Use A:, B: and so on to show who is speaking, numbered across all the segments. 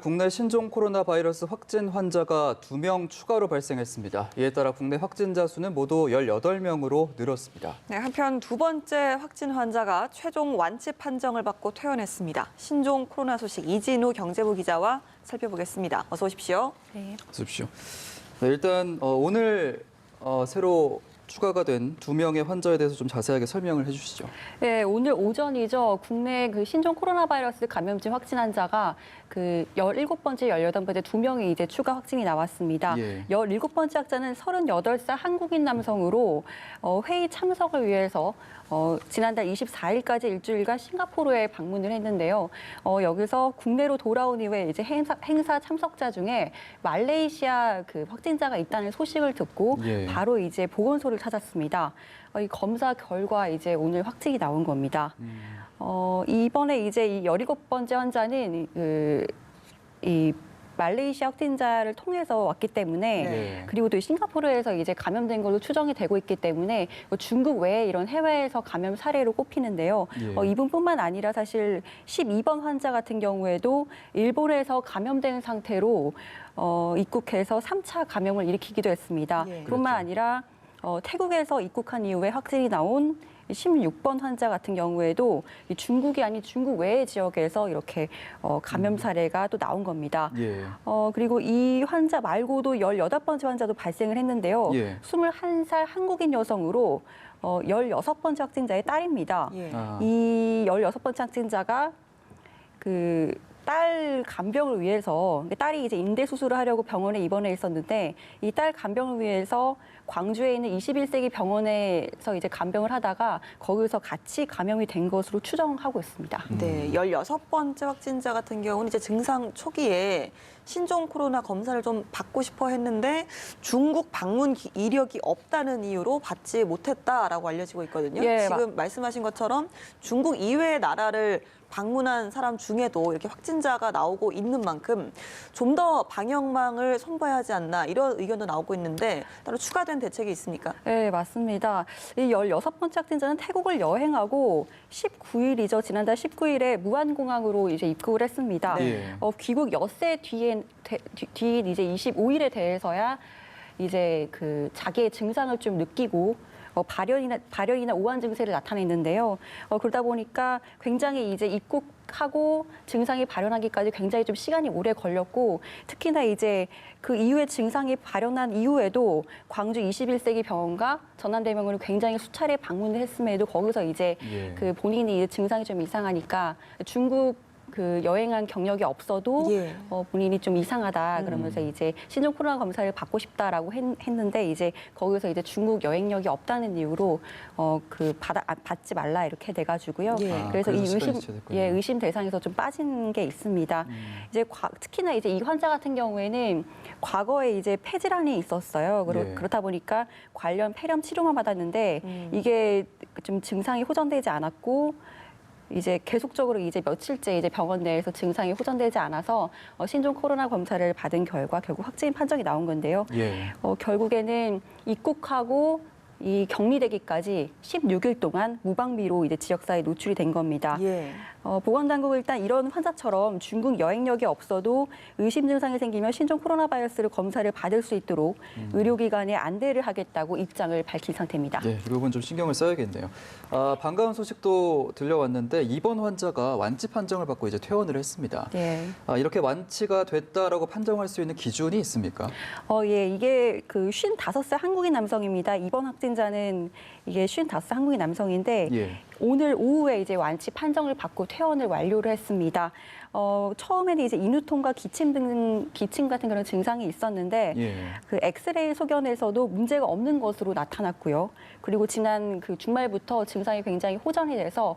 A: 국내 신종 코로나 바이러스 확진 환자가 2명 추가로 발생했습니다. 이에 따라 국내 확진자 수는 모두 18명으로 늘었습니다.
B: 네, 한편 두 번째 확진 환자가 최종 완치 판정을 받고 퇴원했습니다. 신종 코로나 소식 이진우 경제부 기자와 살펴보겠습니다. 어서 오십시오.
C: 네.
A: 어서 오십시오. 네, 일단 오늘 새로 추가가 된 2명의 환자에 대해서 좀 자세하게 설명을 해주시죠.
C: 네, 오늘 오전이죠. 국내 그 신종 코로나 바이러스 감염증 확진 환자가 그 17번째, 18번째 2명이 이제 추가 확진이 나왔습니다.
A: 예.
C: 17번째 확자는 38살 한국인 남성으로 회의 참석을 위해서 지난달 24일까지 일주일간 싱가포르에 방문을 했는데요. 여기서 국내로 돌아온 이후에 이제 행사 참석자 중에 말레이시아 그 확진자가 있다는 소식을 듣고
A: 예.
C: 바로 이제 보건소를 찾았습니다. 이 검사 결과 이제 오늘 확진이 나온 겁니다. 이번에 이제 이 17번째 환자는 이 말레이시아 확진자를 통해서 왔기 때문에
A: 네.
C: 그리고 또 싱가포르에서 이제 감염된 걸로 추정이 되고 있기 때문에 중국 외에 이런 해외에서 감염 사례로 꼽히는데요.
A: 예.
C: 이분뿐만 아니라 사실 12번 환자 같은 경우에도 일본에서 감염된 상태로 입국해서 3차 감염을 일으키기도 했습니다.
B: 예.
C: 뿐만
A: 그렇죠.
C: 아니라 태국에서 입국한 이후에 확진이 나온 16번 환자 같은 경우에도 이 중국이 아닌 중국 외의 지역에서 이렇게 감염 사례가 또 나온 겁니다.
A: 예.
C: 그리고 이 환자 말고도 18번째 환자도 발생을 했는데요.
A: 예.
C: 21살 한국인 여성으로 16번째 확진자의 딸입니다.
B: 예.
C: 이 16번째 확진자가 그 딸 간병을 위해서 딸이 이제 인대 수술을 하려고 병원에 입원해 있었는데 이 딸 간병을 위해서 광주에 있는 21세기 병원에서 이제 간병을 하다가 거기서 같이 감염이 된 것으로 추정하고 있습니다.
B: 네, 16번째 확진자 같은 경우는 이제 증상 초기에 신종 코로나 검사를 좀 받고 싶어 했는데 중국 방문 이력이 없다는 이유로 받지 못했다라고 알려지고 있거든요.
C: 예,
B: 지금 말씀하신 것처럼 중국 이외의 나라를 방문한 사람 중에도 이렇게 확진자가 나오고 있는 만큼 좀 더 방역망을 손봐야 하지 않나 이런 의견도 나오고 있는데 따로 추가된 대책이 있습니까?
C: 네, 맞습니다. 이 16번째 확진자는 태국을 여행하고 19일이죠. 지난달 19일에 무안공항으로 이제 입국을 했습니다.
A: 네.
C: 귀국 엿새 뒤인 이제 25일에 대해서야 이제 그 자기의 증상을 좀 느끼고 발열이나 오한 증세를 나타냈는데요. 그러다 보니까 굉장히 이제 입국하고 증상이 발현하기까지 굉장히 좀 시간이 오래 걸렸고 특히나 이제 그 이후에 증상이 발현한 이후에도 광주 21세기 병원과 전남대병원을 굉장히 수차례 방문을 했음에도 거기서 이제
A: 예.
C: 그 본인이 이제 증상이 좀 이상하니까 중국 그 여행한 경력이 없어도
B: 예.
C: 본인이 좀 이상하다 그러면서 이제 신종 코로나 검사를 받고 싶다라고 했는데 이제 거기서 이제 중국 여행력이 없다는 이유로 받지 말라 이렇게 돼가지고요.
B: 예.
A: 그래서
C: 그래서 이
A: 시간이 지체됐군요.
C: 의심 대상에서 좀 빠진 게 있습니다. 이제 특히나 이제 이 환자 같은 경우에는 과거에 이제 폐질환이 있었어요.
A: 예.
C: 그렇다 보니까 관련 폐렴 치료만 받았는데 이게 좀 증상이 호전되지 않았고. 이제 계속적으로 이제 며칠째 이제 병원 내에서 증상이 호전되지 않아서 신종 코로나 검사를 받은 결과 결국 확진 판정이 나온 건데요.
A: 예.
C: 결국에는 입국하고 이 격리되기까지 16일 동안 무방비로 이제 지역사회에 노출이 된 겁니다.
B: 예.
C: 보건당국은 일단 이런 환자처럼 중국 여행력이 없어도 의심 증상이 생기면 신종 코로나 바이러스를 검사를 받을 수 있도록 의료기관에 안내를 하겠다고 입장을 밝힌 상태입니다.
A: 네, 이 부분 좀 신경을 써야겠네요. 반가운 소식도 들려왔는데 이번 환자가 완치 판정을 받고 이제 퇴원을 했습니다.
C: 네.
A: 이렇게 완치가 됐다라고 판정할 수 있는 기준이 있습니까?
C: 예, 이게 그 55세 한국인 남성입니다. 이번 확진자는 이게 55세 한국인 남성인데
A: 예.
C: 오늘 오후에 이제 완치 판정을 받고 퇴원을 완료를 했습니다. 처음에는 이제 인후통과 기침 같은 그런 증상이 있었는데
A: 예.
C: 그 엑스레이 소견에서도 문제가 없는 것으로 나타났고요. 그리고 지난 그 주말부터 증상이 굉장히 호전이 돼서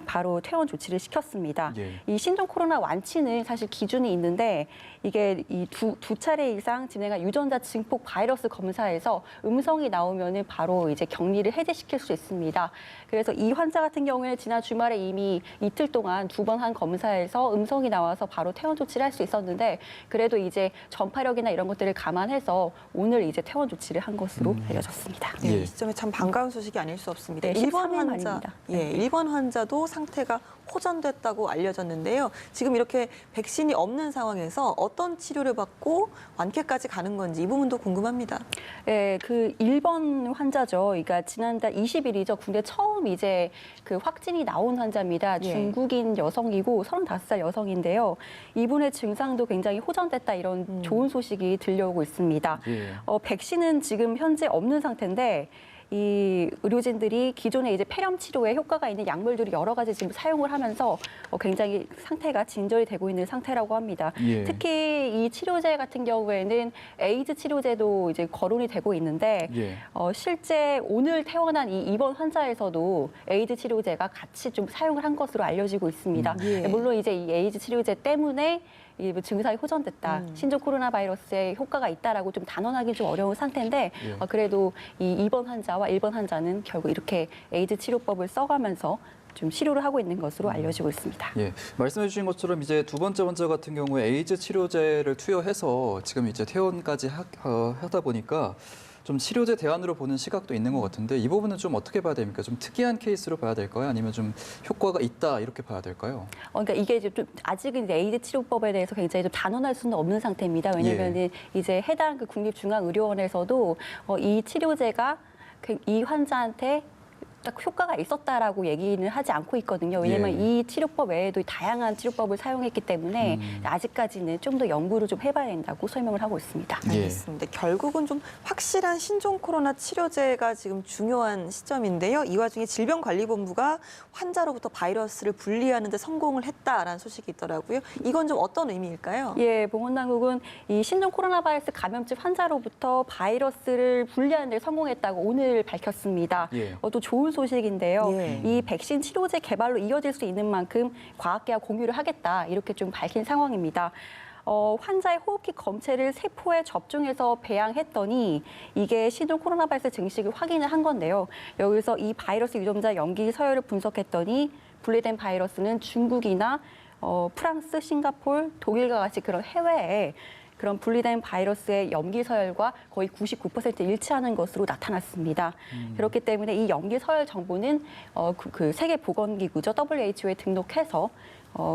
C: 바로 퇴원 조치를 시켰습니다.
A: 예.
C: 이 신종 코로나 완치는 사실 기준이 있는데 이게 이 두 차례 이상 진행한 유전자 증폭 바이러스 검사에서 음성이 나오면은 바로 이제 격리를 해제시킬 수 있습니다. 그래서 이 환자 같은 경우에는 지난 주말에 이미 이틀 동안 2번 한 검사에서 음성이 나와서 바로 퇴원 조치를 할 수 있었는데 그래도 이제 전파력이나 이런 것들을 감안해서 오늘 이제 퇴원 조치를 한 것으로 알려졌습니다.
B: 네,
A: 예.
B: 이 시점에 참 반가운 소식이 아닐 수 없습니다.
C: 네,
B: 1번
C: 13일
B: 환자,
C: 만입니다.
B: 예, 일반 환자도 상태가 호전됐다고 알려졌는데요. 지금 이렇게 백신이 없는 상황에서 어떤 치료를 받고 완쾌까지 가는 건지 이 부분도 궁금합니다.
C: 네, 그 1번 환자죠. 그러니까 지난달 20일이죠. 국내 처음 이제 그 확진이 나온 환자입니다.
B: 예.
C: 중국인 여성이고 35살 여성인데요. 이분의 증상도 굉장히 호전됐다 이런 좋은 소식이 들려오고 있습니다.
A: 예.
C: 백신은 지금 현재 없는 상태인데 이 의료진들이 기존에 이제 폐렴 치료에 효과가 있는 약물들을 여러 가지 지금 사용을 하면서 굉장히 상태가 진전이 되고 있는 상태라고 합니다.
A: 예.
C: 특히 이 치료제 같은 경우에는 에이즈 치료제도 이제 거론이 되고 있는데
A: 예.
C: 실제 오늘 퇴원한 이 입원 환자에서도 에이즈 치료제가 같이 좀 사용을 한 것으로 알려지고 있습니다.
B: 예.
C: 물론 이제 이 에이즈 치료제 때문에 이 증상이 호전됐다, 신종 코로나 바이러스에 효과가 있다라고 좀 단언하기 좀 어려운 상태인데
A: 예.
C: 그래도 이 2번 환자와 1번 환자는 결국 이렇게 에이즈 치료법을 써가면서 좀 치료를 하고 있는 것으로 알려지고 있습니다.
A: 예, 말씀해 주신 것처럼 이제 두 번째 환자 같은 경우에 에이즈 치료제를 투여해서 지금 이제 퇴원까지 하다 보니까 좀 치료제 대안으로 보는 시각도 있는 것 같은데 이 부분은 좀 어떻게 봐야 됩니까? 좀 특이한 케이스로 봐야 될까요? 아니면 좀 효과가 있다 이렇게 봐야 될까요?
C: 그러니까 이게 이제 좀 아직은 이제 에이즈 치료법에 대해서 굉장히 좀 단언할 수는 없는 상태입니다. 왜냐하면 이제 해당 그 국립중앙의료원에서도 이 치료제가 이 환자한테 딱 효과가 있었다라고 얘기는 하지 않고 있거든요. 왜냐하면
A: 예.
C: 이 치료법 외에도 다양한 치료법을 사용했기 때문에 아직까지는 좀 더 연구를 좀 해봐야 된다고 설명을 하고 있습니다.
A: 예.
B: 알겠습니다. 결국은 좀 확실한 신종 코로나 치료제가 지금 중요한 시점인데요. 이 와중에 질병관리본부가 환자로부터 바이러스를 분리하는 데 성공을 했다라는 소식이 있더라고요. 이건 좀 어떤 의미일까요?
C: 예, 보건당국은 이 신종 코로나 바이러스 감염증 환자로부터 바이러스를 분리하는 데 성공했다고 오늘 밝혔습니다.
A: 예.
C: 또 좋은 소식인데요.
B: 예.
C: 이 백신 치료제 개발로 이어질 수 있는 만큼 과학계와 공유를 하겠다 이렇게 좀 밝힌 상황입니다. 환자의 호흡기 검체를 세포에 접종해서 배양했더니 이게 신종 코로나 바이러스 증식을 확인을 한 건데요. 여기서 이 바이러스 유전자 염기 서열을 분석했더니 분리된 바이러스는 중국이나 프랑스, 싱가포르, 독일과 같이 그런 해외에 그런 분리된 바이러스의 염기 서열과 거의 99% 일치하는 것으로 나타났습니다. 그렇기 때문에 이 염기 서열 정보는 그 세계보건기구죠, WHO에 등록해서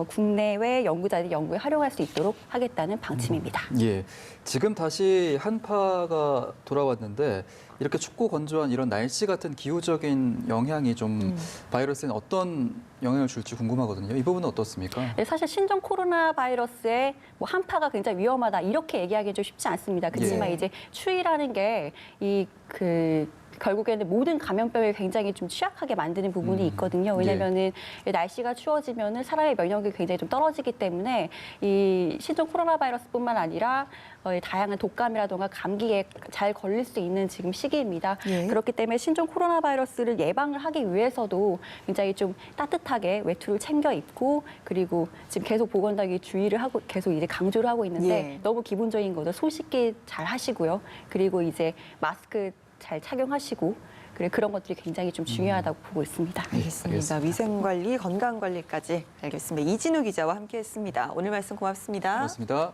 C: 국내외 연구자들이 연구에 활용할 수 있도록 하겠다는 방침입니다.
A: 예, 지금 다시 한파가 돌아왔는데 이렇게 춥고 건조한 이런 날씨 같은 기후적인 영향이 좀 바이러스에는 어떤 영향을 줄지 궁금하거든요. 이 부분은 어떻습니까?
C: 네, 사실 신종 코로나 바이러스의 뭐 한파가 굉장히 위험하다 이렇게 얘기하기 좀 쉽지 않습니다. 그렇지만
A: 예.
C: 이제 추위라는 게 결국에는 모든 감염병에 굉장히 좀 취약하게 만드는 부분이 있거든요. 왜냐면은 날씨가 추워지면은 사람의 면역력이 굉장히 좀 떨어지기 때문에 이 신종 코로나 바이러스뿐만 아니라 다양한 독감이라든가 감기에 잘 걸릴 수 있는 지금 시기입니다.
B: 예.
C: 그렇기 때문에 신종 코로나 바이러스를 예방을 하기 위해서도 굉장히 좀 따뜻하게 외투를 챙겨 입고 그리고 지금 계속 보건당국이 주의를 하고 계속 이제 강조를 하고 있는데
B: 예.
C: 너무 기본적인 거죠. 손 씻기 잘 하시고요. 그리고 이제 마스크 잘 착용하시고 그런 것들이 굉장히 좀 중요하다고 보고 있습니다.
B: 알겠습니다.
A: 알겠습니다.
B: 위생관리, 건강관리까지 알겠습니다. 이진우 기자와 함께했습니다. 오늘 말씀 고맙습니다.
A: 고맙습니다.